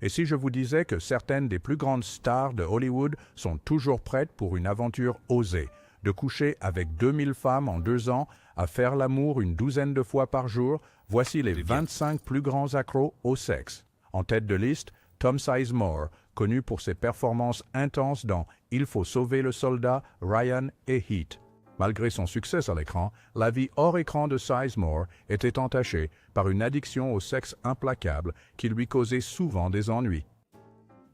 Et si je vous disais que certaines des plus grandes stars de Hollywood sont toujours prêtes pour une aventure osée, de coucher avec 2000 femmes en 2 ans, à faire l'amour une douzaine de fois par jour, voici les 25 plus grands accros au sexe. En tête de liste, Tom Sizemore, connu pour ses performances intenses dans Il faut sauver le soldat, Ryan et Heat. Malgré son succès à l'écran, la vie hors écran de Sizemore était entachée par une addiction au sexe implacable qui lui causait souvent des ennuis.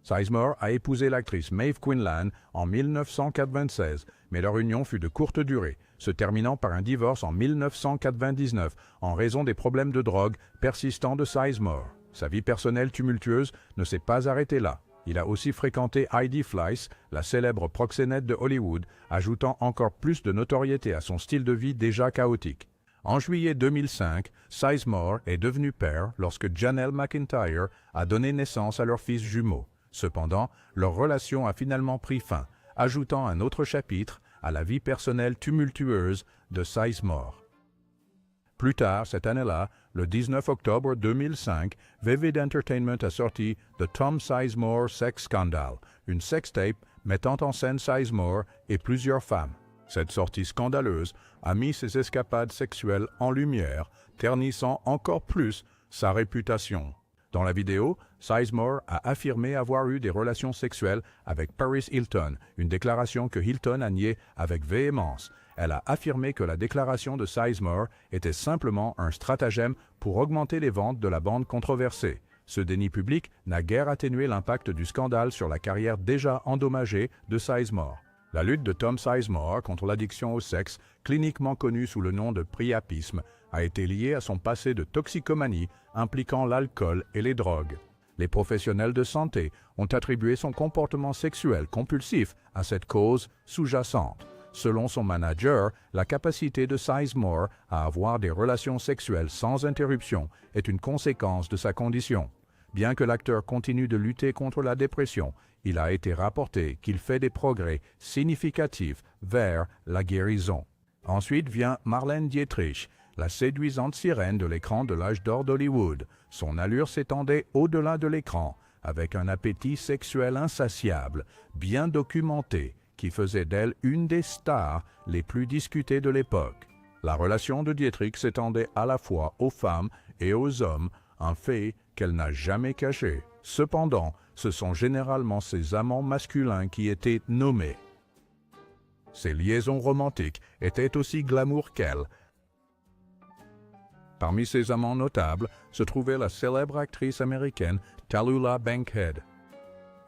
Sizemore a épousé l'actrice Maeve Quinlan en 1996, mais leur union fut de courte durée, se terminant par un divorce en 1999 en raison des problèmes de drogue persistants de Sizemore. Sa vie personnelle tumultueuse ne s'est pas arrêtée là. Il a aussi fréquenté Heidi Fleiss, la célèbre proxénète de Hollywood, ajoutant encore plus de notoriété à son style de vie déjà chaotique. En juillet 2005, Sizemore est devenu père lorsque Janelle McIntyre a donné naissance à leur fils jumeau. Cependant, leur relation a finalement pris fin, ajoutant un autre chapitre à la vie personnelle tumultueuse de Sizemore. Plus tard, cette année-là, le 19 octobre 2005, Vivid Entertainment a sorti The Tom Sizemore Sex Scandal, une sextape mettant en scène Sizemore et plusieurs femmes. Cette sortie scandaleuse a mis ses escapades sexuelles en lumière, ternissant encore plus sa réputation. Dans la vidéo, Sizemore a affirmé avoir eu des relations sexuelles avec Paris Hilton, une déclaration que Hilton a niée avec véhémence. Elle a affirmé que la déclaration de Sizemore était simplement un stratagème pour augmenter les ventes de la bande controversée. Ce déni public n'a guère atténué l'impact du scandale sur la carrière déjà endommagée de Sizemore. La lutte de Tom Sizemore contre l'addiction au sexe, cliniquement connue sous le nom de priapisme, a été liée à son passé de toxicomanie impliquant l'alcool et les drogues. Les professionnels de santé ont attribué son comportement sexuel compulsif à cette cause sous-jacente. Selon son manager, la capacité de Sizemore à avoir des relations sexuelles sans interruption est une conséquence de sa condition. Bien que l'acteur continue de lutter contre la dépression, il a été rapporté qu'il fait des progrès significatifs vers la guérison. Ensuite vient Marlène Dietrich, la séduisante sirène de l'écran de l'âge d'or d'Hollywood. Son allure s'étendait au-delà de l'écran, avec un appétit sexuel insatiable, bien documenté, qui faisait d'elle une des stars les plus discutées de l'époque. La relation de Dietrich s'étendait à la fois aux femmes et aux hommes, un fait qu'elle n'a jamais caché. Cependant, ce sont généralement ses amants masculins qui étaient nommés. Ses liaisons romantiques étaient aussi glamour qu'elle. Parmi ses amants notables se trouvait la célèbre actrice américaine Tallulah Bankhead.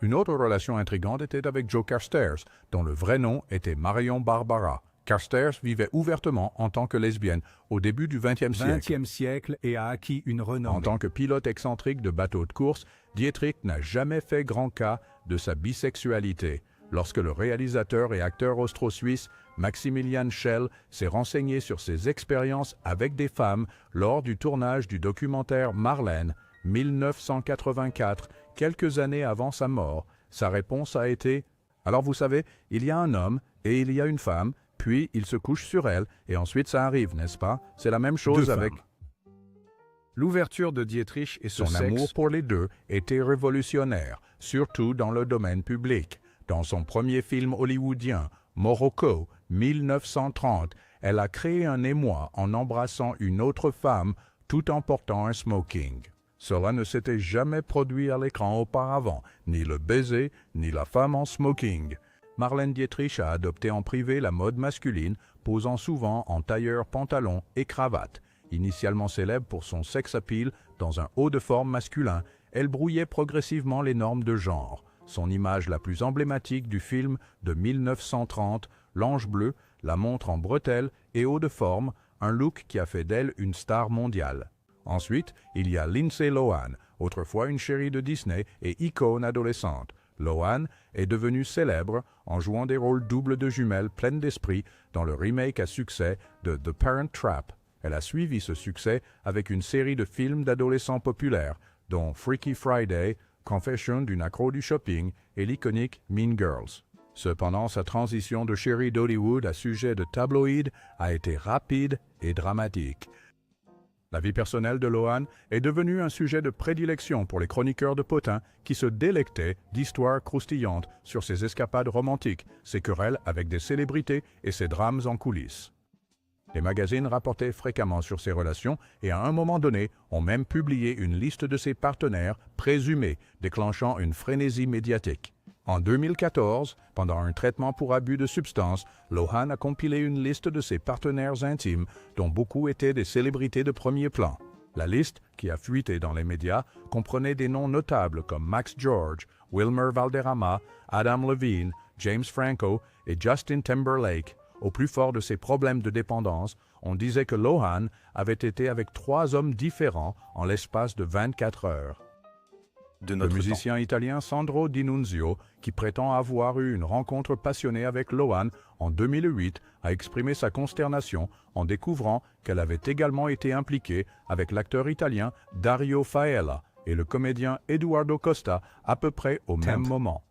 Une autre relation intrigante était avec Joe Carstairs, dont le vrai nom était Marion Barbara. Carstairs vivait ouvertement en tant que lesbienne au début du XXe siècle et a acquis une renommée. En tant que pilote excentrique de bateaux de course, Dietrich n'a jamais fait grand cas de sa bisexualité. Lorsque le réalisateur et acteur austro-suisse Maximilian Schell s'est renseigné sur ses expériences avec des femmes lors du tournage du documentaire Marlène, 1984, quelques années avant sa mort, sa réponse a été « Alors vous savez, il y a un homme et il y a une femme, puis il se couche sur elle et ensuite ça arrive, n'est-ce pas? C'est la même chose avec... » L'ouverture de Dietrich et Son amour pour les deux était révolutionnaire, surtout dans le domaine public. Dans son premier film hollywoodien, Morocco, 1930, elle a créé un émoi en embrassant une autre femme tout en portant un smoking. Cela ne s'était jamais produit à l'écran auparavant, ni le baiser, ni la femme en smoking. Marlène Dietrich a adopté en privé la mode masculine, posant souvent en tailleur, pantalon et cravate. Initialement célèbre pour son sex appeal dans un haut de forme masculin, elle brouillait progressivement les normes de genre. Son image la plus emblématique du film de 1930, L'Ange bleu, la montre en bretelles et haut de forme, un look qui a fait d'elle une star mondiale. Ensuite, il y a Lindsay Lohan, autrefois une chérie de Disney et icône adolescente. Lohan est devenue célèbre en jouant des rôles doubles de jumelles pleines d'esprit dans le remake à succès de The Parent Trap. Elle a suivi ce succès avec une série de films d'adolescents populaires, dont Freaky Friday, Confession d'une accro du shopping et l'iconique Mean Girls. Cependant, sa transition de chérie d'Hollywood à sujet de tabloïd a été rapide et dramatique. La vie personnelle de Lohan est devenue un sujet de prédilection pour les chroniqueurs de potins qui se délectaient d'histoires croustillantes sur ses escapades romantiques, ses querelles avec des célébrités et ses drames en coulisses. Les magazines rapportaient fréquemment sur ses relations et à un moment donné ont même publié une liste de ses partenaires présumés, déclenchant une frénésie médiatique. En 2014, pendant un traitement pour abus de substances, Lohan a compilé une liste de ses partenaires intimes, dont beaucoup étaient des célébrités de premier plan. La liste, qui a fuité dans les médias, comprenait des noms notables comme Max George, Wilmer Valderrama, Adam Levine, James Franco et Justin Timberlake. Au plus fort de ses problèmes de dépendance, on disait que Lohan avait été avec 3 hommes différents en l'espace de 24 heures. Le musicien italien Sandro Di Nunzio, qui prétend avoir eu une rencontre passionnée avec Lohan en 2008, a exprimé sa consternation en découvrant qu'elle avait également été impliquée avec l'acteur italien Dario Faella et le comédien Eduardo Costa à peu près au même moment.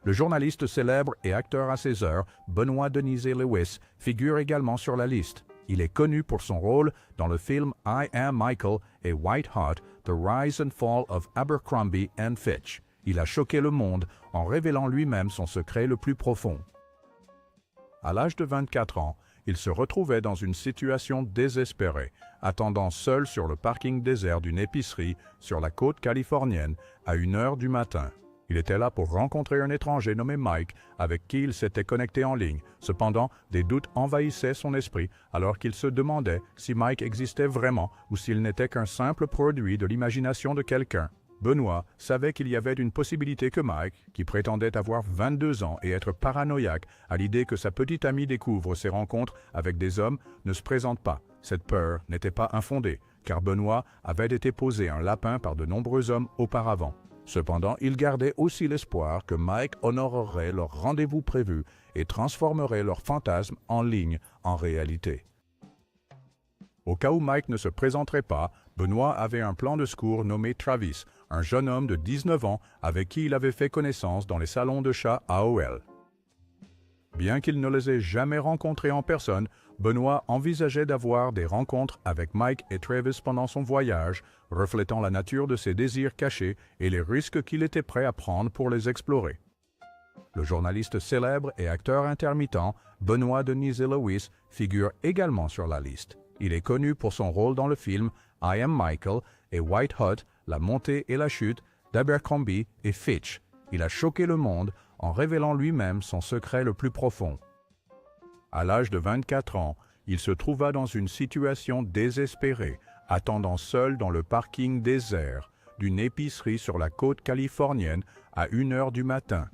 Le journaliste célèbre et acteur à ses heures, Benoît Denizé Lewis, figure également sur la liste. Il est connu pour son rôle dans le film I Am Michael et White Hot, The Rise and Fall of Abercrombie and Fitch. Il a choqué le monde en révélant lui-même son secret le plus profond. À l'âge de 24 ans, il se retrouvait dans une situation désespérée, attendant seul sur le parking désert d'une épicerie sur la côte californienne à 1h du matin. Il était là pour rencontrer un étranger nommé Mike, avec qui il s'était connecté en ligne. Cependant, des doutes envahissaient son esprit alors qu'il se demandait si Mike existait vraiment ou s'il n'était qu'un simple produit de l'imagination de quelqu'un. Benoît savait qu'il y avait une possibilité que Mike, qui prétendait avoir 22 ans et être paranoïaque à l'idée que sa petite amie découvre ses rencontres avec des hommes, ne se présente pas. Cette peur n'était pas infondée, car Benoît avait été posé un lapin par de nombreux hommes auparavant. Cependant, il gardait aussi l'espoir que Mike honorerait leur rendez-vous prévu et transformerait leur fantasme en ligne en réalité. Au cas où Mike ne se présenterait pas, Benoît avait un plan de secours nommé Travis, un jeune homme de 19 ans avec qui il avait fait connaissance dans les salons de chat AOL. Bien qu'il ne les ait jamais rencontrés en personne, Benoît envisageait d'avoir des rencontres avec Mike et Travis pendant son voyage, reflétant la nature de ses désirs cachés et les risques qu'il était prêt à prendre pour les explorer. Le journaliste célèbre et acteur intermittent Benoît Denizé Lewis figure également sur la liste. Il est connu pour son rôle dans le film I Am Michael et White Hot, la montée et la chute d'Abercrombie et Fitch. Il a choqué le monde en révélant lui-même son secret le plus profond. À l'âge de 24 ans, il se trouva dans une situation désespérée, attendant seul dans le parking désert d'une épicerie sur la côte californienne à 1h du matin.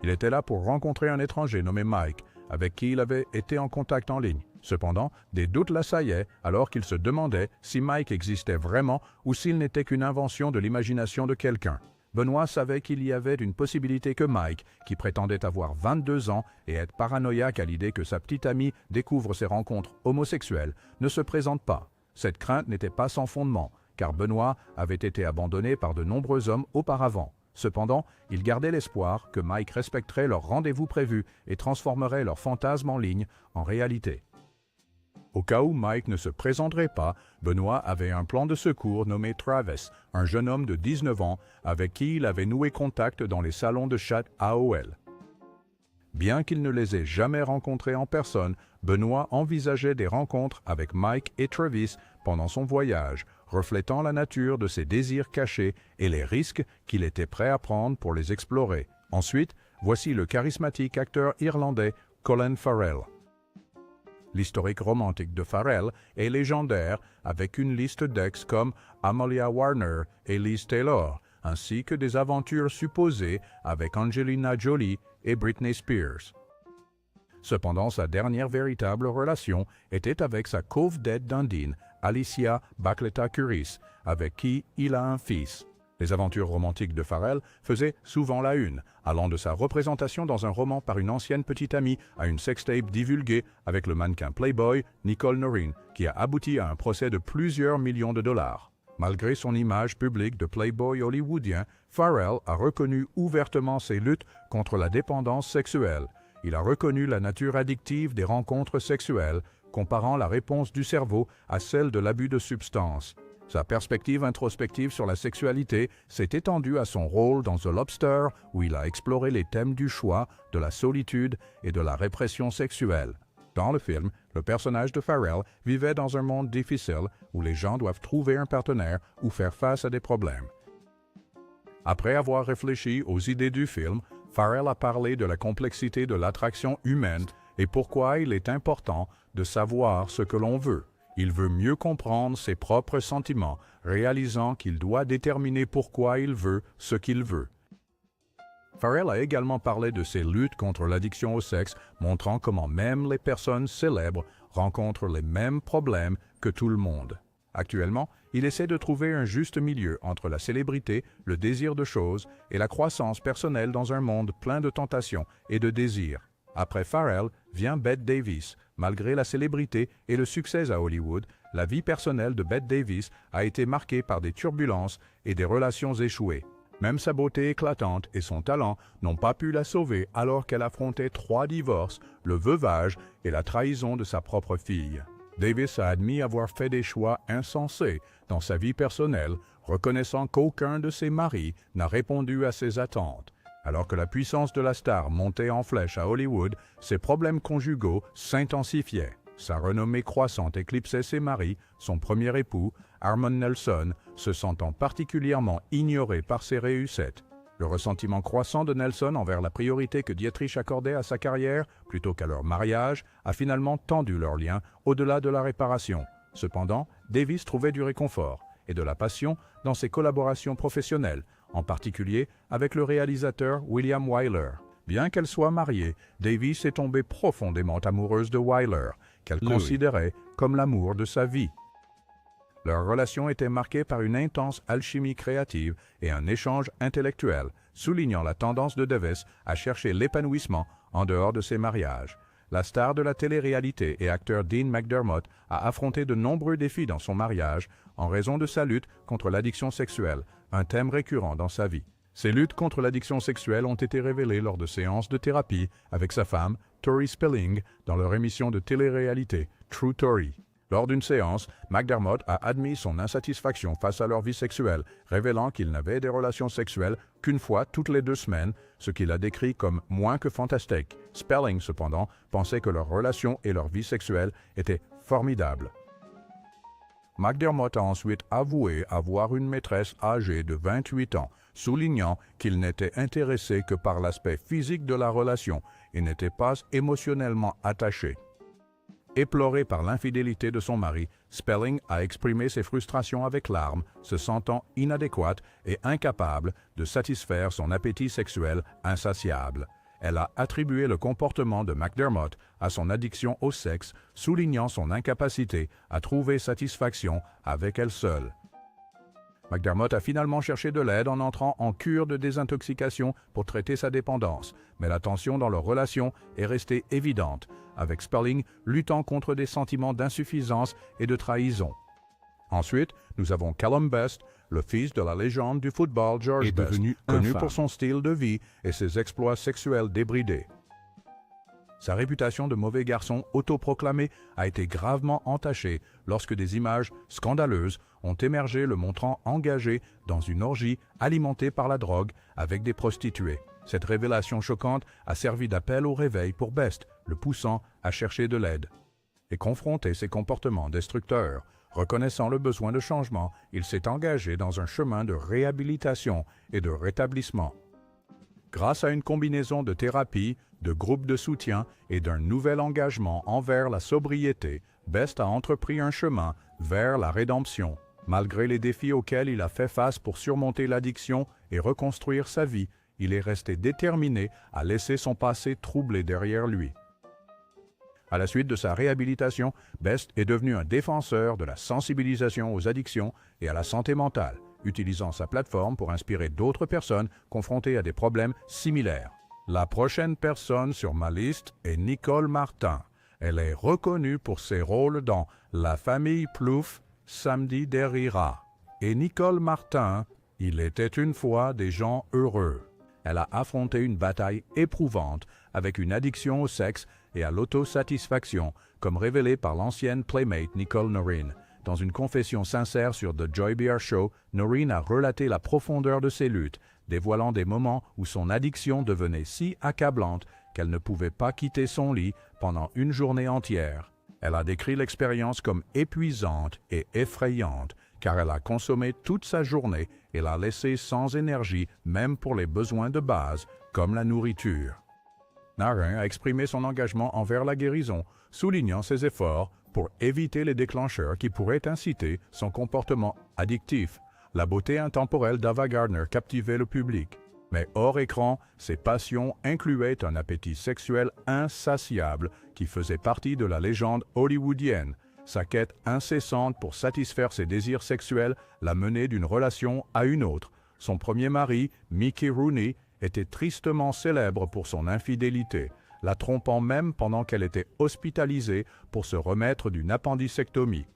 Il était là pour rencontrer un étranger nommé Mike, avec qui il avait été en contact en ligne. Cependant, des doutes l'assaillaient alors qu'il se demandait si Mike existait vraiment ou s'il n'était qu'une invention de l'imagination de quelqu'un. Benoît savait qu'il y avait une possibilité que Mike, qui prétendait avoir 22 ans et être paranoïaque à l'idée que sa petite amie découvre ses rencontres homosexuelles, ne se présente pas. Cette crainte n'était pas sans fondement, car Benoît avait été abandonné par de nombreux hommes auparavant. Cependant, il gardait l'espoir que Mike respecterait leur rendez-vous prévu et transformerait leur fantasme en ligne en réalité. Au cas où Mike ne se présenterait pas, Benoît avait un plan de secours nommé Travis, un jeune homme de 19 ans avec qui il avait noué contact dans les salons de chat AOL. Bien qu'il ne les ait jamais rencontrés en personne, Benoît envisageait des rencontres avec Mike et Travis pendant son voyage, reflétant la nature de ses désirs cachés et les risques qu'il était prêt à prendre pour les explorer. Ensuite, voici le charismatique acteur irlandais Colin Farrell. L'historique romantique de Farrell est légendaire, avec une liste d'ex comme Amalia Warner et Liz Taylor, ainsi que des aventures supposées avec Angelina Jolie et Britney Spears. Cependant, sa dernière véritable relation était avec sa couvre-dette d'Undine, Alicia Bacleta-Curis, avec qui il a un fils. Les aventures romantiques de Farrell faisaient souvent la une, allant de sa représentation dans un roman par une ancienne petite amie à une sextape divulguée avec le mannequin Playboy Nicole Noreen, qui a abouti à un procès de plusieurs millions de dollars. Malgré son image publique de Playboy hollywoodien, Farrell a reconnu ouvertement ses luttes contre la dépendance sexuelle. Il a reconnu la nature addictive des rencontres sexuelles, comparant la réponse du cerveau à celle de l'abus de substances. Sa perspective introspective sur la sexualité s'est étendue à son rôle dans The Lobster, où il a exploré les thèmes du choix, de la solitude et de la répression sexuelle. Dans le film, le personnage de Farrell vivait dans un monde difficile où les gens doivent trouver un partenaire ou faire face à des problèmes. Après avoir réfléchi aux idées du film, Farrell a parlé de la complexité de l'attraction humaine et pourquoi il est important de savoir ce que l'on veut. Il veut mieux comprendre ses propres sentiments, réalisant qu'il doit déterminer pourquoi il veut ce qu'il veut. Farrell a également parlé de ses luttes contre l'addiction au sexe, montrant comment même les personnes célèbres rencontrent les mêmes problèmes que tout le monde. Actuellement, il essaie de trouver un juste milieu entre la célébrité, le désir de choses et la croissance personnelle dans un monde plein de tentations et de désirs. Après Farrell vient Bette Davis. Malgré la célébrité et le succès à Hollywood, la vie personnelle de Bette Davis a été marquée par des turbulences et des relations échouées. Même sa beauté éclatante et son talent n'ont pas pu la sauver alors qu'elle affrontait 3 divorces, le veuvage et la trahison de sa propre fille. Davis a admis avoir fait des choix insensés dans sa vie personnelle, reconnaissant qu'aucun de ses maris n'a répondu à ses attentes. Alors que la puissance de la star montait en flèche à Hollywood, ses problèmes conjugaux s'intensifiaient. Sa renommée croissante éclipsait ses maris, son premier époux, Armand Nelson, se sentant particulièrement ignoré par ses réussites. Le ressentiment croissant de Nelson envers la priorité que Dietrich accordait à sa carrière plutôt qu'à leur mariage a finalement tendu leur lien au-delà de la réparation. Cependant, Davis trouvait du réconfort et de la passion dans ses collaborations professionnelles, en particulier avec le réalisateur William Wyler. Bien qu'elle soit mariée, Davis est tombée profondément amoureuse de Wyler, qu'elle considérait comme l'amour de sa vie. Leur relation était marquée par une intense alchimie créative et un échange intellectuel, soulignant la tendance de Davis à chercher l'épanouissement en dehors de ses mariages. La star de la télé-réalité et acteur Dean McDermott a affronté de nombreux défis dans son mariage en raison de sa lutte contre l'addiction sexuelle, un thème récurrent dans sa vie. Ces luttes contre l'addiction sexuelle ont été révélées lors de séances de thérapie avec sa femme, Tori Spelling, dans leur émission de télé-réalité True Tori. Lors d'une séance, McDermott a admis son insatisfaction face à leur vie sexuelle, révélant qu'ils n'avaient des relations sexuelles qu'une fois toutes les 2 semaines, ce qu'il a décrit comme moins que fantastique. Spelling, cependant, pensait que leur relation et leur vie sexuelle étaient formidables. McDermott a ensuite avoué avoir une maîtresse âgée de 28 ans, soulignant qu'il n'était intéressé que par l'aspect physique de la relation et n'était pas émotionnellement attaché. Éploré par l'infidélité de son mari, Spelling a exprimé ses frustrations avec larmes, se sentant inadéquate et incapable de satisfaire son appétit sexuel insatiable. Elle a attribué le comportement de McDermott à son addiction au sexe, soulignant son incapacité à trouver satisfaction avec elle seule. McDermott a finalement cherché de l'aide en entrant en cure de désintoxication pour traiter sa dépendance, mais la tension dans leur relation est restée évidente, avec Spelling luttant contre des sentiments d'insuffisance et de trahison. Ensuite, nous avons Callum Best, le fils de la légende du football George Best, connu pour son style de vie et ses exploits sexuels débridés. Sa réputation de mauvais garçon autoproclamé a été gravement entachée lorsque des images scandaleuses ont émergé le montrant engagé dans une orgie alimentée par la drogue avec des prostituées. Cette révélation choquante a servi d'appel au réveil pour Best, le poussant à chercher de l'aide. Et confronté ses comportements destructeurs, reconnaissant le besoin de changement, il s'est engagé dans un chemin de réhabilitation et de rétablissement. Grâce à une combinaison de thérapie, de groupes de soutien et d'un nouvel engagement envers la sobriété, Best a entrepris un chemin vers la rédemption. Malgré les défis auxquels il a fait face pour surmonter l'addiction et reconstruire sa vie, il est resté déterminé à laisser son passé troublé derrière lui. À la suite de sa réhabilitation, Best est devenu un défenseur de la sensibilisation aux addictions et à la santé mentale, utilisant sa plateforme pour inspirer d'autres personnes confrontées à des problèmes similaires. La prochaine personne sur ma liste est Nicole Martin. Elle est reconnue pour ses rôles dans La famille Plouffe, Samedi Derrira. Et Nicole Martin, il était une fois des gens heureux. Elle a affronté une bataille éprouvante avec une addiction au sexe et à l'autosatisfaction, comme révélé par l'ancienne playmate Nicole Noreen. Dans une confession sincère sur The Joy Behar Show, Noreen a relaté la profondeur de ses luttes, dévoilant des moments où son addiction devenait si accablante qu'elle ne pouvait pas quitter son lit pendant une journée entière. Elle a décrit l'expérience comme épuisante et effrayante, car elle a consommé toute sa journée et l'a laissée sans énergie, même pour les besoins de base, comme la nourriture. Noreen a exprimé son engagement envers la guérison, soulignant ses efforts pour éviter les déclencheurs qui pourraient inciter son comportement addictif. La beauté intemporelle d'Ava Gardner captivait le public. Mais hors écran, ses passions incluaient un appétit sexuel insatiable qui faisait partie de la légende hollywoodienne. Sa quête incessante pour satisfaire ses désirs sexuels l'a menée d'une relation à une autre. Son premier mari, Mickey Rooney, était tristement célèbre pour son infidélité, la trompant même pendant qu'elle était hospitalisée pour se remettre d'une appendicectomie.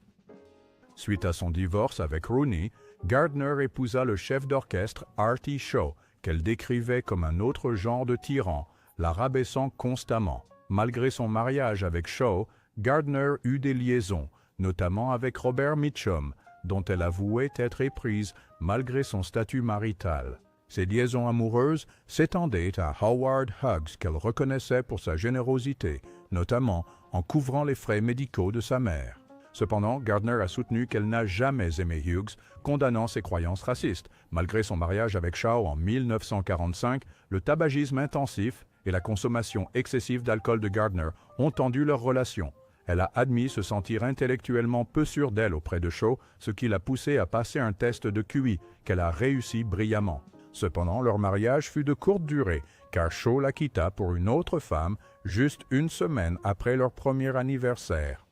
Suite à son divorce avec Rooney, Gardner épousa le chef d'orchestre Artie Shaw, qu'elle décrivait comme un autre genre de tyran, la rabaissant constamment. Malgré son mariage avec Shaw, Gardner eut des liaisons, notamment avec Robert Mitchum, dont elle avouait être éprise malgré son statut marital. Ces liaisons amoureuses s'étendaient à Howard Hughes qu'elle reconnaissait pour sa générosité, notamment en couvrant les frais médicaux de sa mère. Cependant, Gardner a soutenu qu'elle n'a jamais aimé Hughes, condamnant ses croyances racistes. Malgré son mariage avec Shaw en 1945, le tabagisme intensif et la consommation excessive d'alcool de Gardner ont tendu leur relation. Elle a admis se sentir intellectuellement peu sûre d'elle auprès de Shaw, ce qui l'a poussée à passer un test de QI, qu'elle a réussi brillamment. Cependant, leur mariage fut de courte durée, car Shaw la quitta pour une autre femme juste une semaine après leur premier anniversaire.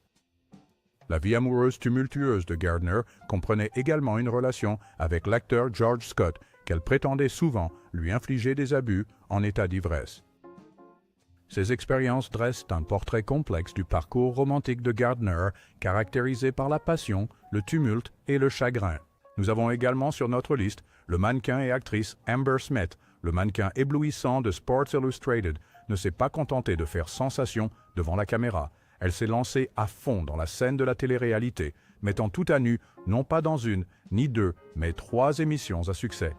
La vie amoureuse tumultueuse de Gardner comprenait également une relation avec l'acteur George Scott, qu'elle prétendait souvent lui infliger des abus en état d'ivresse. Ces expériences dressent un portrait complexe du parcours romantique de Gardner, caractérisé par la passion, le tumulte et le chagrin. Nous avons également sur notre liste le mannequin et actrice Amber Smith. Le mannequin éblouissant de Sports Illustrated ne s'est pas contenté de faire sensation devant la caméra. Elle s'est lancée à fond dans la scène de la télé-réalité, mettant tout à nu, non pas dans une, ni deux, mais 3 émissions à succès.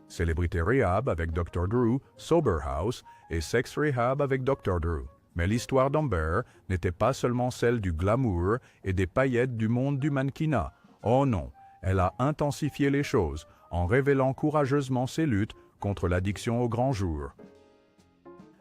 Célébrité Rehab avec Dr. Drew, Sober House et Sex Rehab avec Dr. Drew. Mais l'histoire d'Amber n'était pas seulement celle du glamour et des paillettes du monde du mannequinat. Oh non, elle a intensifié les choses en révélant courageusement ses luttes contre l'addiction au grand jour.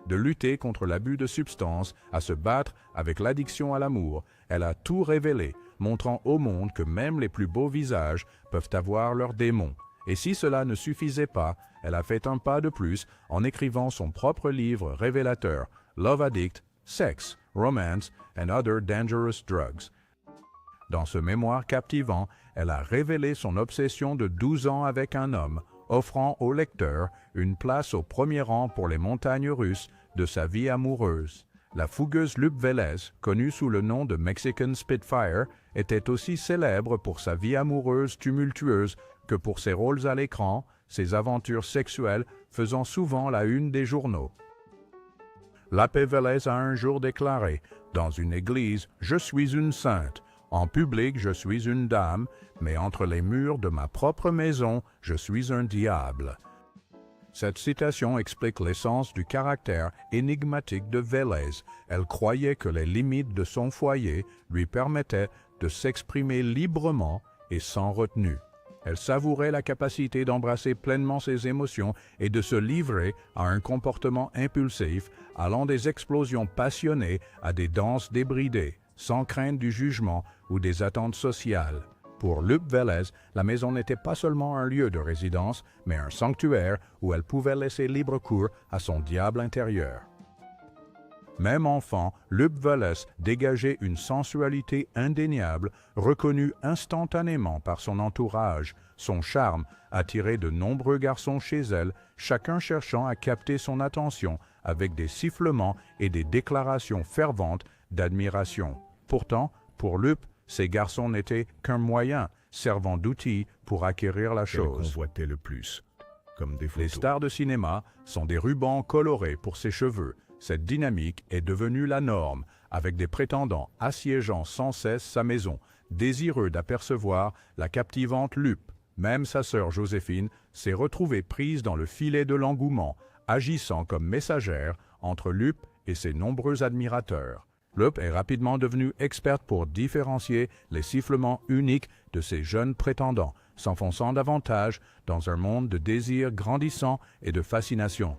De lutter contre l'abus de substances à se battre avec l'addiction à l'amour, elle a tout révélé, montrant au monde que même les plus beaux visages peuvent avoir leurs démons. Et si cela ne suffisait pas, elle a fait un pas de plus en écrivant son propre livre révélateur, Love Addict, Sex, Romance and Other Dangerous Drugs. Dans ce mémoire captivant, elle a révélé son obsession de 12 ans avec un homme, offrant au lecteur une place au premier rang pour les montagnes russes de sa vie amoureuse. La fougueuse Lupe Vélez, connue sous le nom de Mexican Spitfire, était aussi célèbre pour sa vie amoureuse tumultueuse que pour ses rôles à l'écran, ses aventures sexuelles faisant souvent la une des journaux. Lupe Vélez a un jour déclaré « Dans une église, je suis une sainte. En public, je suis une dame, mais entre les murs de ma propre maison, je suis un diable. » Cette citation explique l'essence du caractère énigmatique de Vélez. Elle croyait que les limites de son foyer lui permettaient de s'exprimer librement et sans retenue. Elle savourait la capacité d'embrasser pleinement ses émotions et de se livrer à un comportement impulsif, allant des explosions passionnées à des danses débridées, sans crainte du jugement ou des attentes sociales. Pour Lupe Vélez, la maison n'était pas seulement un lieu de résidence, mais un sanctuaire où elle pouvait laisser libre cours à son diable intérieur. Même enfant, Lupe Vélez dégageait une sensualité indéniable, reconnue instantanément par son entourage. Son charme attirait de nombreux garçons chez elle, chacun cherchant à capter son attention avec des sifflements et des déclarations ferventes d'admiration. Pourtant, pour Lupe, ces garçons n'étaient qu'un moyen, servant d'outil pour acquérir la chose. Qu'elle convoitait le plus, comme des photos. Les stars de cinéma sont des rubans colorés pour ses cheveux. Cette dynamique est devenue la norme, avec des prétendants assiégeant sans cesse sa maison, désireux d'apercevoir la captivante Lupe. Même sa sœur Joséphine s'est retrouvée prise dans le filet de l'engouement, agissant comme messagère entre Lupe et ses nombreux admirateurs. Lupe est rapidement devenue experte pour différencier les sifflements uniques de ses jeunes prétendants, s'enfonçant davantage dans un monde de désirs grandissants et de fascination.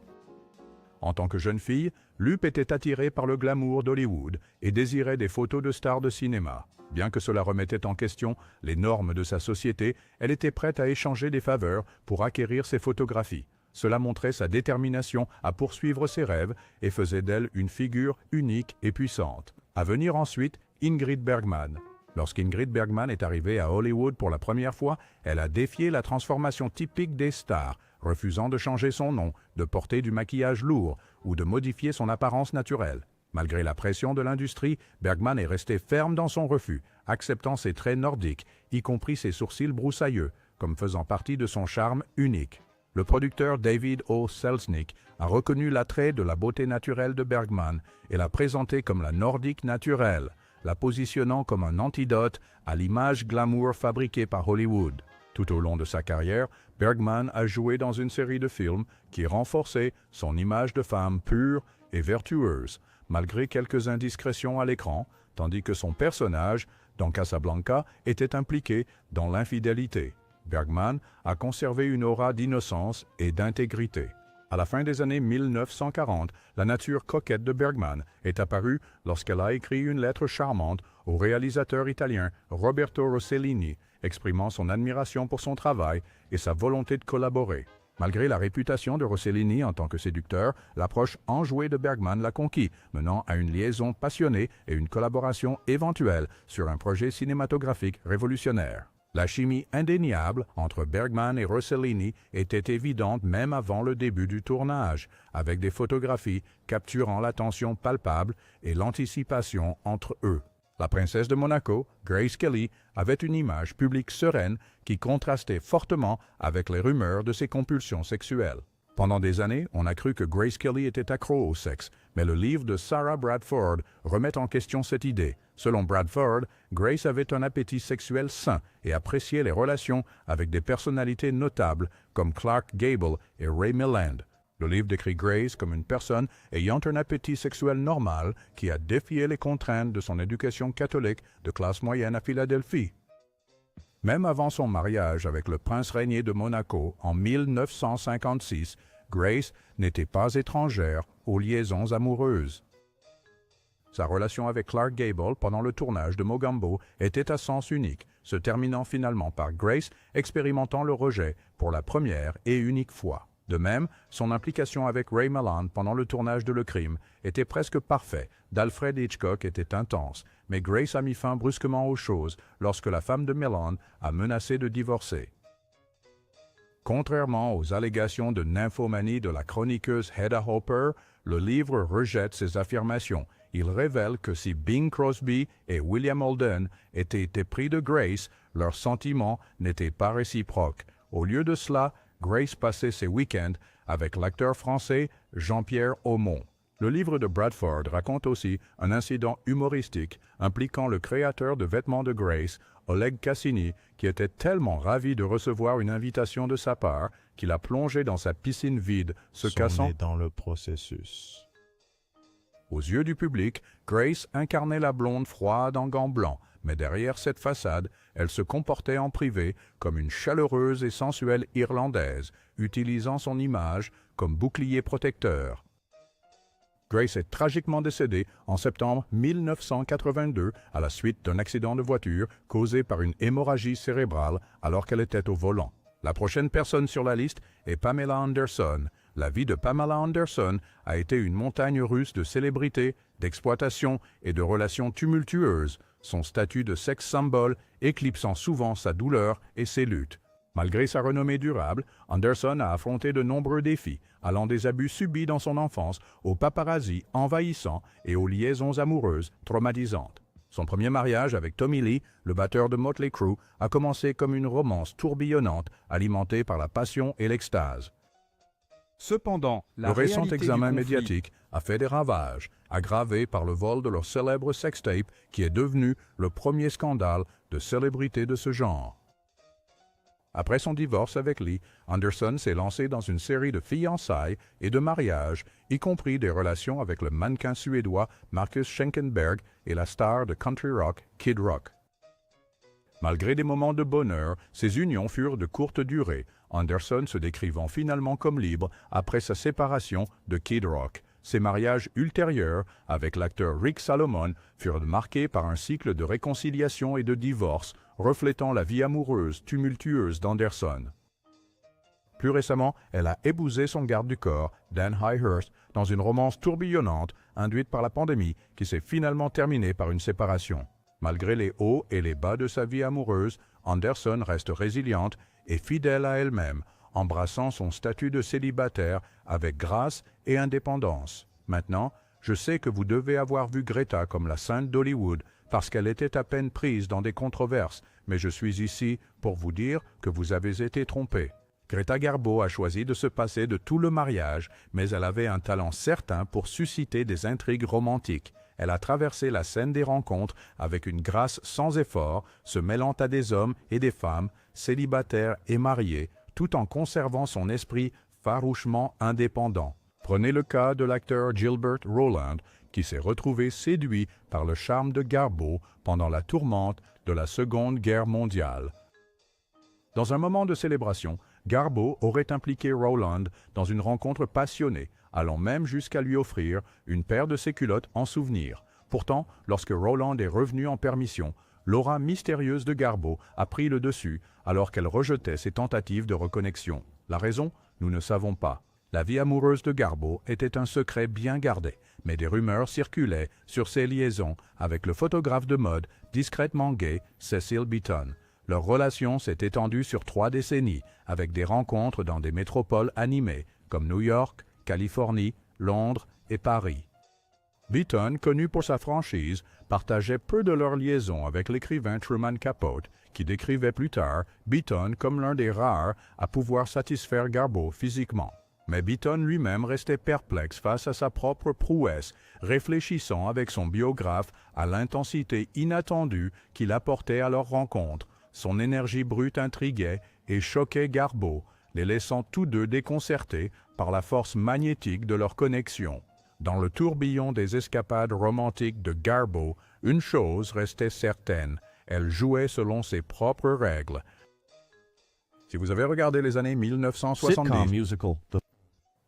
En tant que jeune fille, Lupe était attirée par le glamour d'Hollywood et désirait des photos de stars de cinéma. Bien que cela remettait en question les normes de sa société, elle était prête à échanger des faveurs pour acquérir ces photographies. Cela montrait sa détermination à poursuivre ses rêves et faisait d'elle une figure unique et puissante. À venir ensuite, Ingrid Bergman. Lorsqu'Ingrid Bergman est arrivée à Hollywood pour la première fois, elle a défié la transformation typique des stars, refusant de changer son nom, de porter du maquillage lourd ou de modifier son apparence naturelle. Malgré la pression de l'industrie, Bergman est restée ferme dans son refus, acceptant ses traits nordiques, y compris ses sourcils broussailleux, comme faisant partie de son charme unique. Le producteur David O. Selznick a reconnu l'attrait de la beauté naturelle de Bergman et l'a présentée comme la nordique naturelle, la positionnant comme un antidote à l'image glamour fabriquée par Hollywood. Tout au long de sa carrière, Bergman a joué dans une série de films qui renforçaient son image de femme pure et vertueuse, malgré quelques indiscrétions à l'écran, tandis que son personnage, dans Casablanca, était impliqué dans l'infidélité. Bergman a conservé une aura d'innocence et d'intégrité. À la fin des années 1940, la nature coquette de Bergman est apparue lorsqu'elle a écrit une lettre charmante au réalisateur italien Roberto Rossellini, exprimant son admiration pour son travail et sa volonté de collaborer. Malgré la réputation de Rossellini en tant que séducteur, l'approche enjouée de Bergman l'a conquis, menant à une liaison passionnée et une collaboration éventuelle sur un projet cinématographique révolutionnaire. La chimie indéniable entre Bergman et Rossellini était évidente même avant le début du tournage, avec des photographies capturant l'attention palpable et l'anticipation entre eux. La princesse de Monaco, Grace Kelly, avait une image publique sereine qui contrastait fortement avec les rumeurs de ses compulsions sexuelles. Pendant des années, on a cru que Grace Kelly était accro au sexe, mais le livre de Sarah Bradford remet en question cette idée. Selon Bradford, Grace avait un appétit sexuel sain et appréciait les relations avec des personnalités notables comme Clark Gable et Ray Milland. Le livre décrit Grace comme une personne ayant un appétit sexuel normal qui a défié les contraintes de son éducation catholique de classe moyenne à Philadelphie. Même avant son mariage avec le prince régnier de Monaco en 1956, Grace n'était pas étrangère aux liaisons amoureuses. Sa relation avec Clark Gable pendant le tournage de Mogambo était à sens unique, se terminant finalement par Grace expérimentant le rejet pour la première et unique fois. De même, son implication avec Ray Milland pendant le tournage de Le Crime était presque parfait. D'Alfred Hitchcock était intense, mais Grace a mis fin brusquement aux choses lorsque la femme de Milland a menacé de divorcer. Contrairement aux allégations de nymphomanie de la chroniqueuse Hedda Hopper, le livre rejette ces affirmations. Il révèle que si Bing Crosby et William Holden étaient épris de Grace, leurs sentiments n'étaient pas réciproques. Au lieu de cela, Grace passait ses week-ends avec l'acteur français Jean-Pierre Aumont. Le livre de Bradford raconte aussi un incident humoristique impliquant le créateur de vêtements de Grace, Oleg Cassini, qui était tellement ravi de recevoir une invitation de sa part qu'il a plongé dans sa piscine vide, se cassant dans le processus. Aux yeux du public, Grace incarnait la blonde froide en gants blancs, mais derrière cette façade, elle se comportait en privé comme une chaleureuse et sensuelle Irlandaise, utilisant son image comme bouclier protecteur. Grace est tragiquement décédée en septembre 1982 à la suite d'un accident de voiture causé par une hémorragie cérébrale alors qu'elle était au volant. La prochaine personne sur la liste est Pamela Anderson. La vie de Pamela Anderson a été une montagne russe de célébrités, d'exploitation et de relations tumultueuses, son statut de sex symbole éclipsant souvent sa douleur et ses luttes. Malgré sa renommée durable, Anderson a affronté de nombreux défis, allant des abus subis dans son enfance aux paparazzis envahissants et aux liaisons amoureuses traumatisantes. Son premier mariage avec Tommy Lee, le batteur de Motley Crue, a commencé comme une romance tourbillonnante alimentée par la passion et l'extase. Cependant, la Le récent réalité examen du conflit médiatique a fait des ravages, aggravés par le vol de leur célèbre sextape qui est devenu le premier scandale de célébrité de ce genre. Après son divorce avec Lee, Anderson s'est lancé dans une série de fiançailles et de mariages, y compris des relations avec le mannequin suédois Marcus Schenkenberg et la star de country rock Kid Rock. Malgré des moments de bonheur, ces unions furent de courte durée, Anderson se décrivant finalement comme libre après sa séparation de Kid Rock. Ses mariages ultérieurs avec l'acteur Rick Salomon furent marqués par un cycle de réconciliation et de divorce, reflétant la vie amoureuse tumultueuse d'Anderson. Plus récemment, elle a épousé son garde du corps, Dan Highurst, dans une romance tourbillonnante induite par la pandémie qui s'est finalement terminée par une séparation. Malgré les hauts et les bas de sa vie amoureuse, Anderson reste résiliente et fidèle à elle-même, embrassant son statut de célibataire avec grâce et indépendance. Maintenant, je sais que vous devez avoir vu Greta comme la sainte d'Hollywood parce qu'elle était à peine prise dans des controverses, mais je suis ici pour vous dire que vous avez été trompé. Greta Garbo a choisi de se passer de tout le mariage, mais elle avait un talent certain pour susciter des intrigues romantiques. Elle a traversé la scène des rencontres avec une grâce sans effort, se mêlant à des hommes et des femmes, célibataires et mariés, tout en conservant son esprit farouchement indépendant. Prenez le cas de l'acteur Gilbert Roland, qui s'est retrouvé séduit par le charme de Garbo pendant la tourmente de la Seconde Guerre mondiale. Dans un moment de célébration, Garbo aurait impliqué Roland dans une rencontre passionnée, allant même jusqu'à lui offrir une paire de ses culottes en souvenir. Pourtant, lorsque Roland est revenu en permission, l'aura mystérieuse de Garbo a pris le dessus alors qu'elle rejetait ses tentatives de reconnexion. La raison, nous ne savons pas. La vie amoureuse de Garbo était un secret bien gardé, mais des rumeurs circulaient sur ses liaisons avec le photographe de mode discrètement gay Cecil Beaton. Leur relation s'est étendue sur 3 décennies, avec des rencontres dans des métropoles animées comme New York, Californie, Londres et Paris. Beaton, connu pour sa franchise, partageait peu de leur liaison avec l'écrivain Truman Capote, qui décrivait plus tard Beaton comme l'un des rares à pouvoir satisfaire Garbo physiquement. Mais Beaton lui-même restait perplexe face à sa propre prouesse, réfléchissant avec son biographe à l'intensité inattendue qu'il apportait à leur rencontre. Son énergie brute intriguait et choquait Garbo, les laissant tous deux déconcertés par la force magnétique de leur connexion. Dans le tourbillon des escapades romantiques de Garbo, une chose restait certaine, elle jouait selon ses propres règles. Si vous avez regardé les années 1970, musical.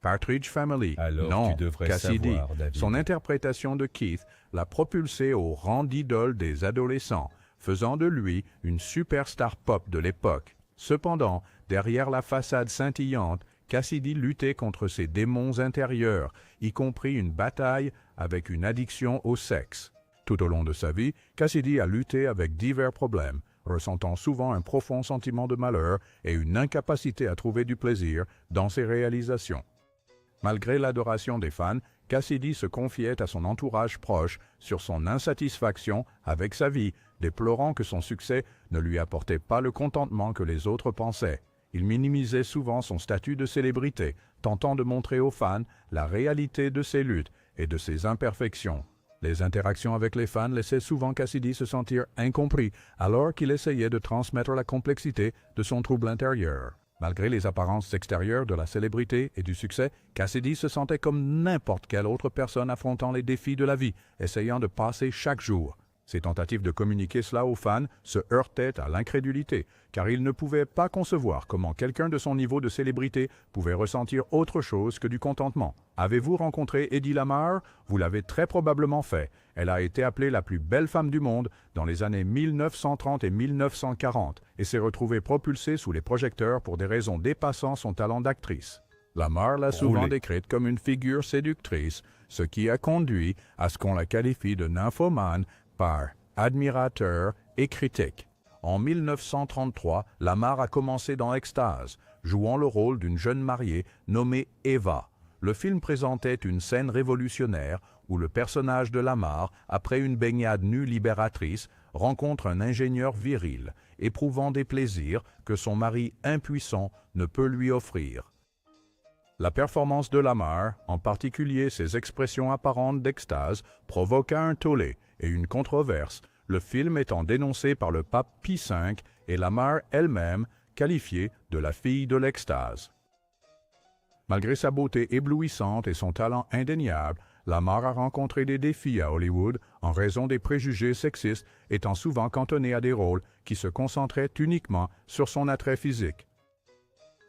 Partridge Family, Alors, non, tu devrais Cassidy. savoir, David. Son interprétation de Keith l'a propulsé au rang d'idole des adolescents, faisant de lui une superstar pop de l'époque. Cependant, derrière la façade scintillante, Cassidy luttait contre ses démons intérieurs, y compris une bataille avec une addiction au sexe. Tout au long de sa vie, Cassidy a lutté avec divers problèmes, ressentant souvent un profond sentiment de malheur et une incapacité à trouver du plaisir dans ses réalisations. Malgré l'adoration des fans, Cassidy se confiait à son entourage proche sur son insatisfaction avec sa vie, déplorant que son succès ne lui apportait pas le contentement que les autres pensaient. Il minimisait souvent son statut de célébrité, tentant de montrer aux fans la réalité de ses luttes et de ses imperfections. Les interactions avec les fans laissaient souvent Cassidy se sentir incompris, alors qu'il essayait de transmettre la complexité de son trouble intérieur. Malgré les apparences extérieures de la célébrité et du succès, Cassidy se sentait comme n'importe quelle autre personne affrontant les défis de la vie, essayant de passer chaque jour. Ses tentatives de communiquer cela aux fans se heurtaient à l'incrédulité, car il ne pouvait pas concevoir comment quelqu'un de son niveau de célébrité pouvait ressentir autre chose que du contentement. Avez-vous rencontré Eddie Lamar? Vous l'avez très probablement fait. Elle a été appelée la plus belle femme du monde dans les années 1930 et 1940 et s'est retrouvée propulsée sous les projecteurs pour des raisons dépassant son talent d'actrice. Lamar l'a souvent décrite comme une figure séductrice, ce qui a conduit à ce qu'on la qualifie de nymphomane par admirateur et critique. En 1933, Lamar a commencé dans Extase, jouant le rôle d'une jeune mariée nommée Eva. Le film présentait une scène révolutionnaire où le personnage de Lamar, après une baignade nue libératrice, rencontre un ingénieur viril, éprouvant des plaisirs que son mari impuissant ne peut lui offrir. La performance de Lamar, en particulier ses expressions apparentes d'extase, provoqua un tollé et une controverse, le film étant dénoncé par le pape Pie V et Lamar elle-même qualifiée de la fille de l'extase. Malgré sa beauté éblouissante et son talent indéniable, Lamar a rencontré des défis à Hollywood en raison des préjugés sexistes étant souvent cantonnés à des rôles qui se concentraient uniquement sur son attrait physique.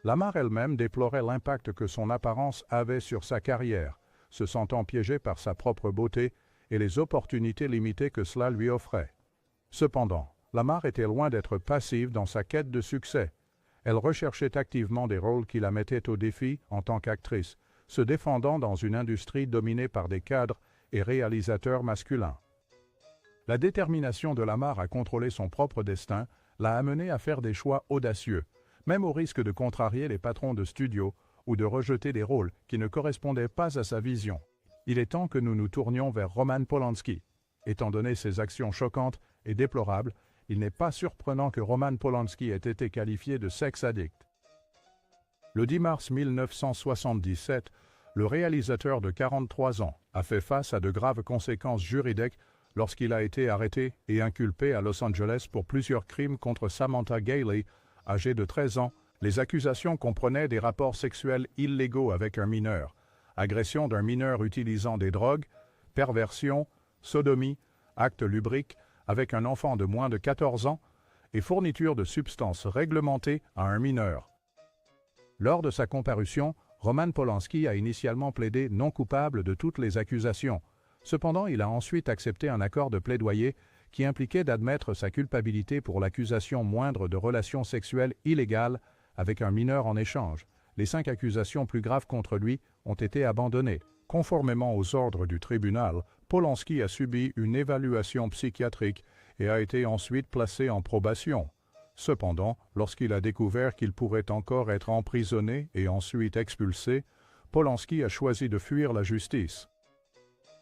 Lamar elle-même déplorait l'impact que son apparence avait sur sa carrière, se sentant piégée par sa propre beauté et les opportunités limitées que cela lui offrait. Cependant, Lamar était loin d'être passive dans sa quête de succès. Elle recherchait activement des rôles qui la mettaient au défi en tant qu'actrice, se défendant dans une industrie dominée par des cadres et réalisateurs masculins. La détermination de Lamar à contrôler son propre destin l'a amené à faire des choix audacieux, même au risque de contrarier les patrons de studio ou de rejeter des rôles qui ne correspondaient pas à sa vision. Il est temps que nous nous tournions vers Roman Polanski. Étant donné ses actions choquantes et déplorables, il n'est pas surprenant que Roman Polanski ait été qualifié de sex addict. Le 10 mars 1977, le réalisateur de 43 ans a fait face à de graves conséquences juridiques lorsqu'il a été arrêté et inculpé à Los Angeles pour plusieurs crimes contre Samantha Gailey, âgée de 13 ans. Les accusations comprenaient des rapports sexuels illégaux avec un mineur, agression d'un mineur utilisant des drogues, perversion, sodomie, acte lubrique avec un enfant de moins de 14 ans et fourniture de substances réglementées à un mineur. Lors de sa comparution, Roman Polanski a initialement plaidé non coupable de toutes les accusations. Cependant, il a ensuite accepté un accord de plaidoyer qui impliquait d'admettre sa culpabilité pour l'accusation moindre de relations sexuelles illégales avec un mineur en échange. Les 5 accusations plus graves contre lui ont été abandonnées. Conformément aux ordres du tribunal, Polanski a subi une évaluation psychiatrique et a été ensuite placé en probation. Cependant, lorsqu'il a découvert qu'il pourrait encore être emprisonné et ensuite expulsé, Polanski a choisi de fuir la justice.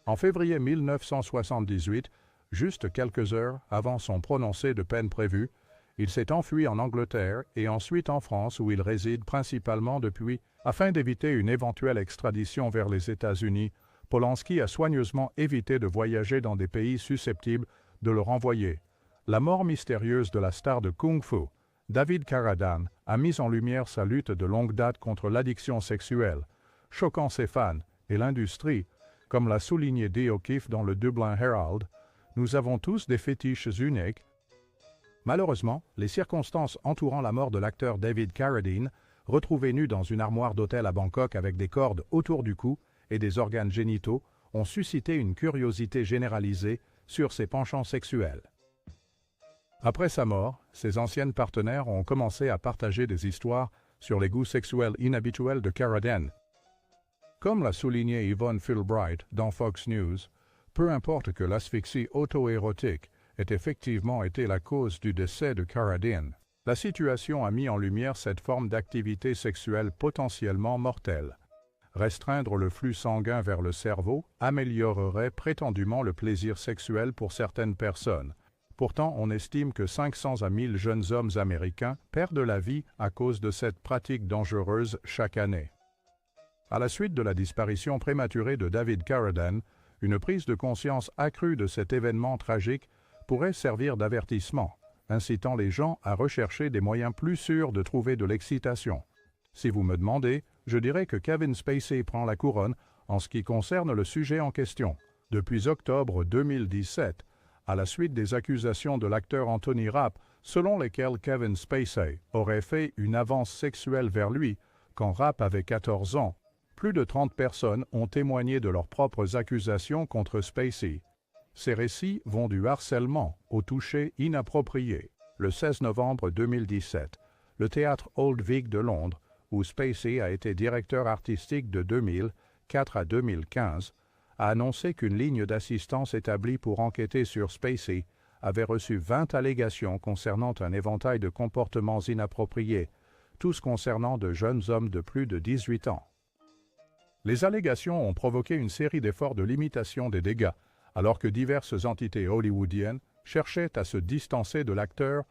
En février 1978, juste quelques heures avant son prononcé de peine prévue, il s'est enfui en Angleterre et ensuite en France où il réside principalement depuis. Afin d'éviter une éventuelle extradition vers les États-Unis, Polanski a soigneusement évité de voyager dans des pays susceptibles de le renvoyer. La mort mystérieuse de la star de Kung Fu, David Carradine, a mis en lumière sa lutte de longue date contre l'addiction sexuelle, choquant ses fans et l'industrie, comme l'a souligné Dee O'Keefe dans le Dublin Herald. Nous avons tous des fétiches uniques. Malheureusement, les circonstances entourant la mort de l'acteur David Carradine, retrouvé nu dans une armoire d'hôtel à Bangkok avec des cordes autour du cou et des organes génitaux, ont suscité une curiosité généralisée sur ses penchants sexuels. Après sa mort, ses anciennes partenaires ont commencé à partager des histoires sur les goûts sexuels inhabituels de Carradine. Comme l'a souligné Yvonne Philbright dans Fox News, peu importe que l'asphyxie auto-érotique ait effectivement été la cause du décès de Carradine, la situation a mis en lumière cette forme d'activité sexuelle potentiellement mortelle. Restreindre le flux sanguin vers le cerveau améliorerait prétendument le plaisir sexuel pour certaines personnes. Pourtant, on estime que 500 à 1000 jeunes hommes américains perdent la vie à cause de cette pratique dangereuse chaque année. À la suite de la disparition prématurée de David Carradine, une prise de conscience accrue de cet événement tragique pourrait servir d'avertissement, incitant les gens à rechercher des moyens plus sûrs de trouver de l'excitation. Si vous me demandez, je dirais que Kevin Spacey prend la couronne en ce qui concerne le sujet en question. Depuis octobre 2017, à la suite des accusations de l'acteur Anthony Rapp, selon lesquelles Kevin Spacey aurait fait une avance sexuelle vers lui quand Rapp avait 14 ans, plus de 30 personnes ont témoigné de leurs propres accusations contre Spacey. Ces récits vont du harcèlement au toucher inapproprié. Le 16 novembre 2017, le théâtre Old Vic de Londres, où Spacey a été directeur artistique de 2004 à 2015, a annoncé qu'une ligne d'assistance établie pour enquêter sur Spacey avait reçu 20 allégations concernant un éventail de comportements inappropriés, tous concernant de jeunes hommes de plus de 18 ans. Les allégations ont provoqué une série d'efforts de limitation des dégâts, alors que diverses entités hollywoodiennes cherchaient à se distancer de l'acteur.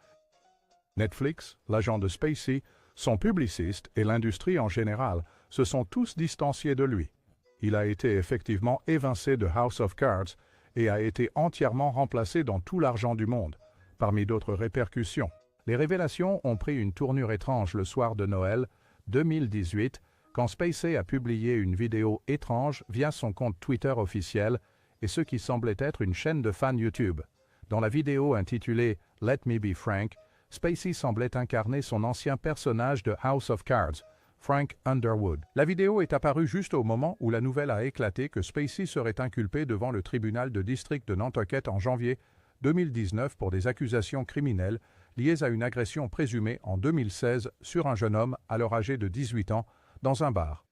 Netflix, l'agent de Spacey, son publiciste et l'industrie en général se sont tous distanciés de lui. Il a été effectivement évincé de House of Cards et a été entièrement remplacé dans tout l'argent du monde. Parmi d'autres répercussions, les révélations ont pris une tournure étrange le soir de Noël 2018, quand Spacey a publié une vidéo étrange via son compte Twitter officiel et ce qui semblait être une chaîne de fans YouTube. Dans la vidéo intitulée « Let Me Be Frank », Spacey semblait incarner son ancien personnage de House of Cards, Frank Underwood. La vidéo est apparue juste au moment où la nouvelle a éclaté que Spacey serait inculpé devant le tribunal de district de Nantucket en janvier 2019 pour des accusations criminelles liées à une agression présumée en 2016 sur un jeune homme alors âgé de 18 ans dans un bar.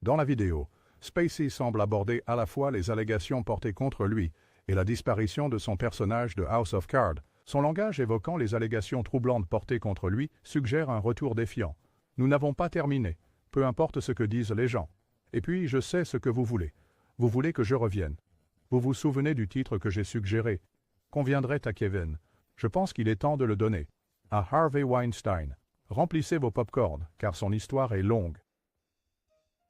Dans la vidéo, Spacey semble aborder à la fois les allégations portées contre lui et la disparition de son personnage de House of Cards. Son langage évoquant les allégations troublantes portées contre lui suggère un retour défiant. « Nous n'avons pas terminé, peu importe ce que disent les gens. Et puis, je sais ce que vous voulez. Vous voulez que je revienne. Vous vous souvenez du titre que j'ai suggéré. Conviendrait à Kevin. Je pense qu'il est temps de le donner. À Harvey Weinstein. Remplissez vos pop-corns, car son histoire est longue. »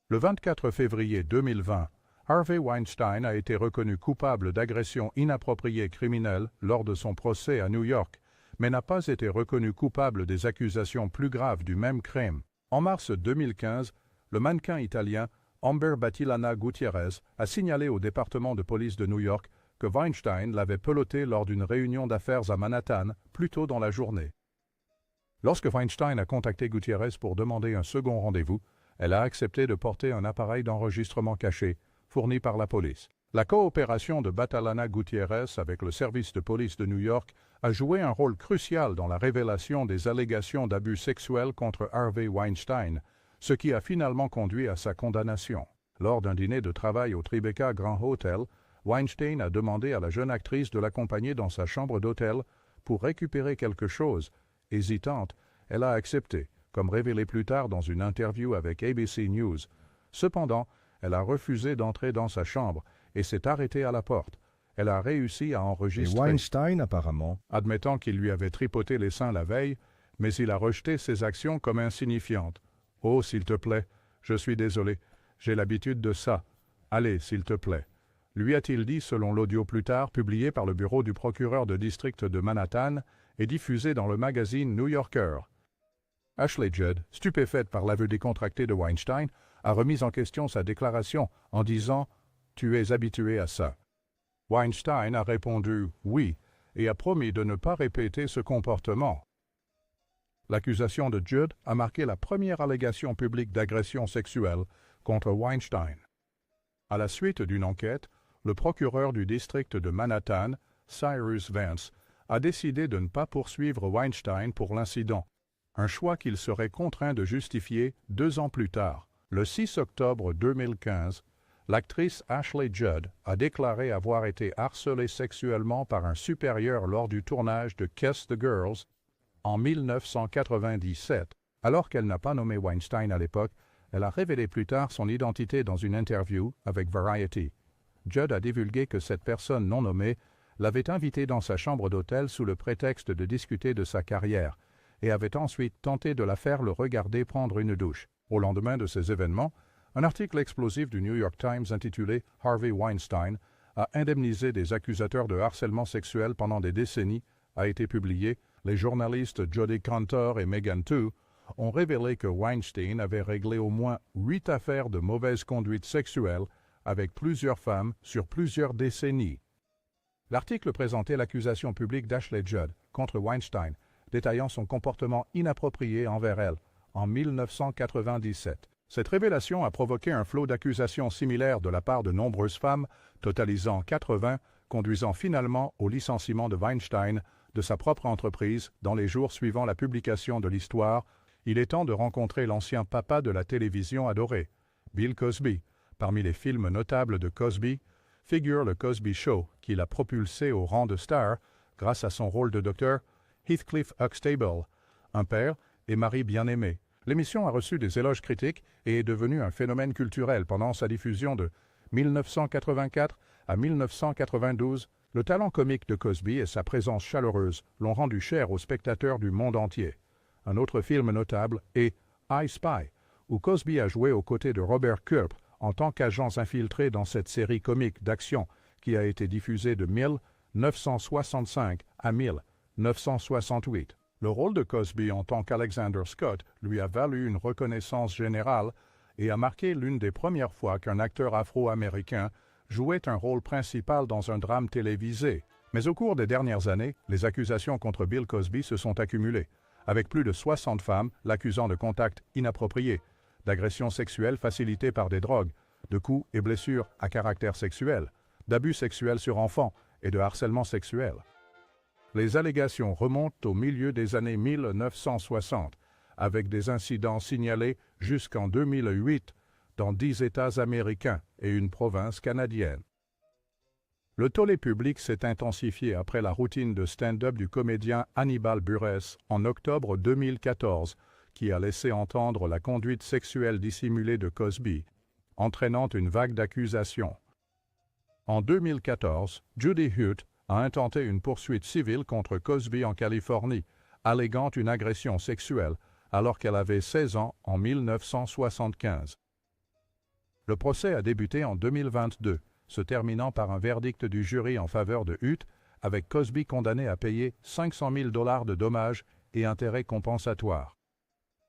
Le 24 février 2020, Harvey Weinstein a été reconnu coupable d'agression inappropriée criminelle lors de son procès à New York, mais n'a pas été reconnu coupable des accusations plus graves du même crime. En mars 2015, le mannequin italien Amber Battilana Gutiérrez a signalé au département de police de New York que Weinstein l'avait peloté lors d'une réunion d'affaires à Manhattan plus tôt dans la journée. Lorsque Weinstein a contacté Gutiérrez pour demander un second rendez-vous, elle a accepté de porter un appareil d'enregistrement caché, fourni par la police. La coopération de Battilana Gutiérrez avec le service de police de New York a joué un rôle crucial dans la révélation des allégations d'abus sexuels contre Harvey Weinstein, ce qui a finalement conduit à sa condamnation. Lors d'un dîner de travail au Tribeca Grand Hotel, Weinstein a demandé à la jeune actrice de l'accompagner dans sa chambre d'hôtel pour récupérer quelque chose. Hésitante, elle a accepté, comme révélé plus tard dans une interview avec ABC News. Cependant, elle a refusé d'entrer dans sa chambre et s'est arrêtée à la porte. Elle a réussi à enregistrer. Et Weinstein, apparemment, admettant qu'il lui avait tripoté les seins la veille, mais il a rejeté ses actions comme insignifiantes. « Oh, s'il te plaît, je suis désolé, j'ai l'habitude de ça. Allez, s'il te plaît. » lui a-t-il dit selon l'audio plus tard publié par le bureau du procureur de district de Manhattan et diffusé dans le magazine New Yorker. Ashley Judd, stupéfaite par l'aveu décontracté de Weinstein, a remis en question sa déclaration en disant « Tu es habitué à ça ». Weinstein a répondu « Oui » et a promis de ne pas répéter ce comportement. L'accusation de Judd a marqué la première allégation publique d'agression sexuelle contre Weinstein. À la suite d'une enquête, le procureur du district de Manhattan, Cyrus Vance, a décidé de ne pas poursuivre Weinstein pour l'incident, un choix qu'il serait contraint de justifier 2 ans plus tard. Le 6 octobre 2015, l'actrice Ashley Judd a déclaré avoir été harcelée sexuellement par un supérieur lors du tournage de Kiss the Girls en 1997. Alors qu'elle n'a pas nommé Weinstein à l'époque, elle a révélé plus tard son identité dans une interview avec Variety. Judd a divulgué que cette personne non nommée l'avait invitée dans sa chambre d'hôtel sous le prétexte de discuter de sa carrière et avait ensuite tenté de la faire le regarder prendre une douche. Au lendemain de ces événements, un article explosif du New York Times intitulé « Harvey Weinstein a indemnisé des accusateurs de harcèlement sexuel pendant des décennies » a été publié. Les journalistes Jodi Kantor et Megan Tu ont révélé que Weinstein avait réglé au moins 8 affaires de mauvaise conduite sexuelle avec plusieurs femmes sur plusieurs décennies. L'article présentait l'accusation publique d'Ashley Judd contre Weinstein, détaillant son comportement inapproprié envers elle en 1997. Cette révélation a provoqué un flot d'accusations similaires de la part de nombreuses femmes, totalisant 80, conduisant finalement au licenciement de Weinstein de sa propre entreprise dans les jours suivant la publication de l'histoire. Il est temps de rencontrer l'ancien papa de la télévision adorée, Bill Cosby. Parmi les films notables de Cosby, figure le Cosby Show, qui l'a propulsé au rang de star grâce à son rôle de docteur Heathcliff Huxtable, un père et mari bien-aimé. L'émission a reçu des éloges critiques et est devenue un phénomène culturel pendant sa diffusion de 1984 à 1992. Le talent comique de Cosby et sa présence chaleureuse l'ont rendu cher aux spectateurs du monde entier. Un autre film notable est I Spy, où Cosby a joué aux côtés de Robert Culp en tant qu'agents infiltrés dans cette série comique d'action qui a été diffusée de 1965 à 1968. Le rôle de Cosby en tant qu'Alexander Scott lui a valu une reconnaissance générale et a marqué l'une des premières fois qu'un acteur afro-américain jouait un rôle principal dans un drame télévisé. Mais au cours des dernières années, les accusations contre Bill Cosby se sont accumulées, avec plus de 60 femmes l'accusant de contacts inappropriés, d'agressions sexuelles facilitées par des drogues, de coups et blessures à caractère sexuel, d'abus sexuels sur enfants et de harcèlement sexuel. Les allégations remontent au milieu des années 1960, avec des incidents signalés jusqu'en 2008 dans 10 États américains et une province canadienne. Le tollé public s'est intensifié après la routine de stand-up du comédien Hannibal Buress en octobre 2014, qui a laissé entendre la conduite sexuelle dissimulée de Cosby, entraînant une vague d'accusations. En 2014, Judy Hutt a intenté une poursuite civile contre Cosby en Californie, alléguant une agression sexuelle alors qu'elle avait 16 ans en 1975. Le procès a débuté en 2022, se terminant par un verdict du jury en faveur de Hutt, avec Cosby condamné à payer 500 000 $ de dommages et intérêts compensatoires.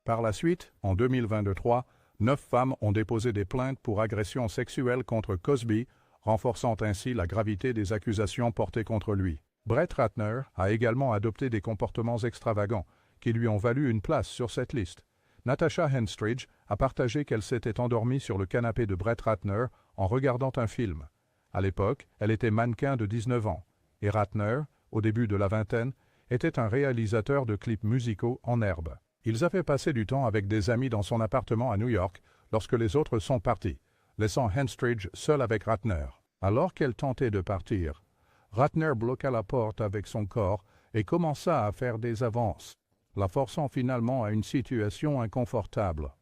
Par la suite, en 2023, 9 femmes ont déposé des plaintes pour agression sexuelle contre Cosby, renforçant ainsi la gravité des accusations portées contre lui. Brett Ratner a également adopté des comportements extravagants qui lui ont valu une place sur cette liste. Natasha Henstridge a partagé qu'elle s'était endormie sur le canapé de Brett Ratner en regardant un film. À l'époque, elle était mannequin de 19 ans, et Ratner, au début de la vingtaine, était un réalisateur de clips musicaux en herbe. Ils avaient passé du temps avec des amis dans son appartement à New York lorsque les autres sont partis, laissant Henstridge seule avec Ratner. Alors qu'elle tentait de partir, Ratner bloqua la porte avec son corps et commença à faire des avances, la forçant finalement à une situation inconfortable.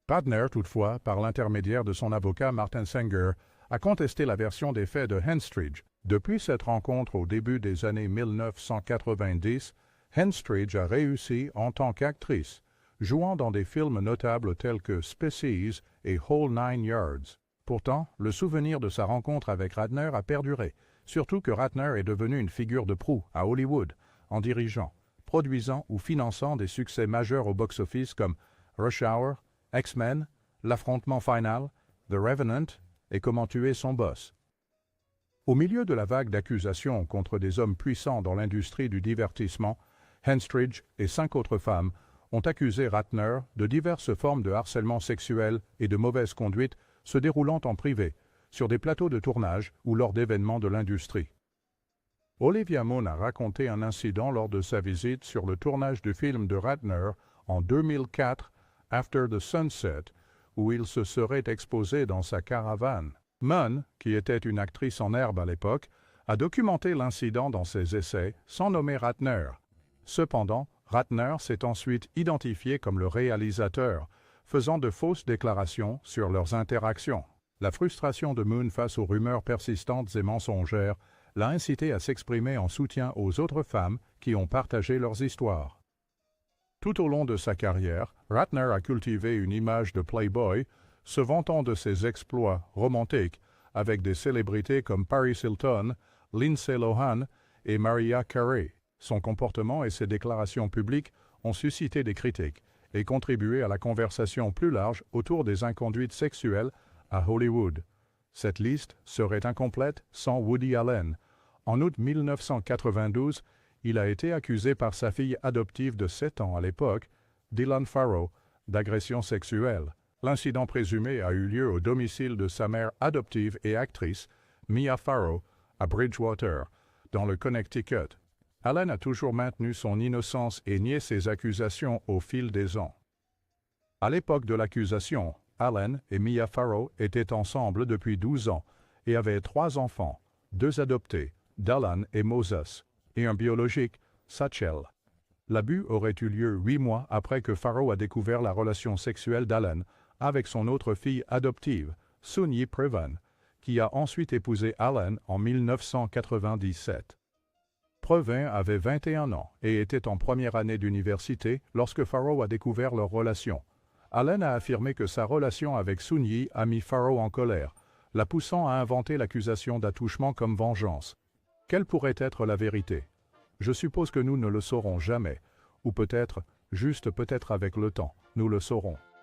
Ratner, toutefois, par l'intermédiaire de son avocat Martin Sanger, a contesté la version des faits de Henstridge. Depuis cette rencontre au début des années 1990, Henstridge a réussi en tant qu'actrice, jouant dans des films notables tels que Species et Whole Nine Yards. Pourtant, le souvenir de sa rencontre avec Ratner a perduré, surtout que Ratner est devenu une figure de proue à Hollywood, en dirigeant, produisant ou finançant des succès majeurs au box-office comme Rush Hour, X-Men, L'affrontement final, The Revenant et Comment tuer son boss. Au milieu de la vague d'accusations contre des hommes puissants dans l'industrie du divertissement, Henstridge et 5 autres femmes ont accusé Ratner de diverses formes de harcèlement sexuel et de mauvaise conduite se déroulant en privé, sur des plateaux de tournage ou lors d'événements de l'industrie. Olivia Munn a raconté un incident lors de sa visite sur le tournage du film de Ratner en 2004, After the Sunset, où il se serait exposé dans sa caravane. Munn, qui était une actrice en herbe à l'époque, a documenté l'incident dans ses essais sans nommer Ratner. Cependant, Ratner s'est ensuite identifié comme le réalisateur, faisant de fausses déclarations sur leurs interactions. La frustration de Munn face aux rumeurs persistantes et mensongères l'a incité à s'exprimer en soutien aux autres femmes qui ont partagé leurs histoires. Tout au long de sa carrière, Ratner a cultivé une image de playboy, se vantant de ses exploits romantiques avec des célébrités comme Paris Hilton, Lindsay Lohan et Mariah Carey. Son comportement et ses déclarations publiques ont suscité des critiques et contribué à la conversation plus large autour des inconduites sexuelles à Hollywood. Cette liste serait incomplète sans Woody Allen. En août 1992, il a été accusé par sa fille adoptive de 7 ans à l'époque, Dylan Farrow, d'agression sexuelle. L'incident présumé a eu lieu au domicile de sa mère adoptive et actrice, Mia Farrow, à Bridgewater, dans le Connecticut. Allen a toujours maintenu son innocence et nié ses accusations au fil des ans. À l'époque de l'accusation, Allen et Mia Farrow étaient ensemble depuis 12 ans et avaient 3 enfants, 2 adoptés, Dallan et Moses, et un biologique, Satchel. L'abus aurait eu lieu 8 mois après que Farrow a découvert la relation sexuelle d'Allen avec son autre fille adoptive, Soon-Yi Previn, qui a ensuite épousé Allen en 1997. Previn avait 21 ans et était en première année d'université lorsque Farrow a découvert leur relation. Allen a affirmé que sa relation avec Sun-Yi a mis Farrow en colère, la poussant à inventer l'accusation d'attouchement comme vengeance. Quelle pourrait être la vérité? Je suppose que nous ne le saurons jamais, ou peut-être, juste peut-être avec le temps, nous le saurons.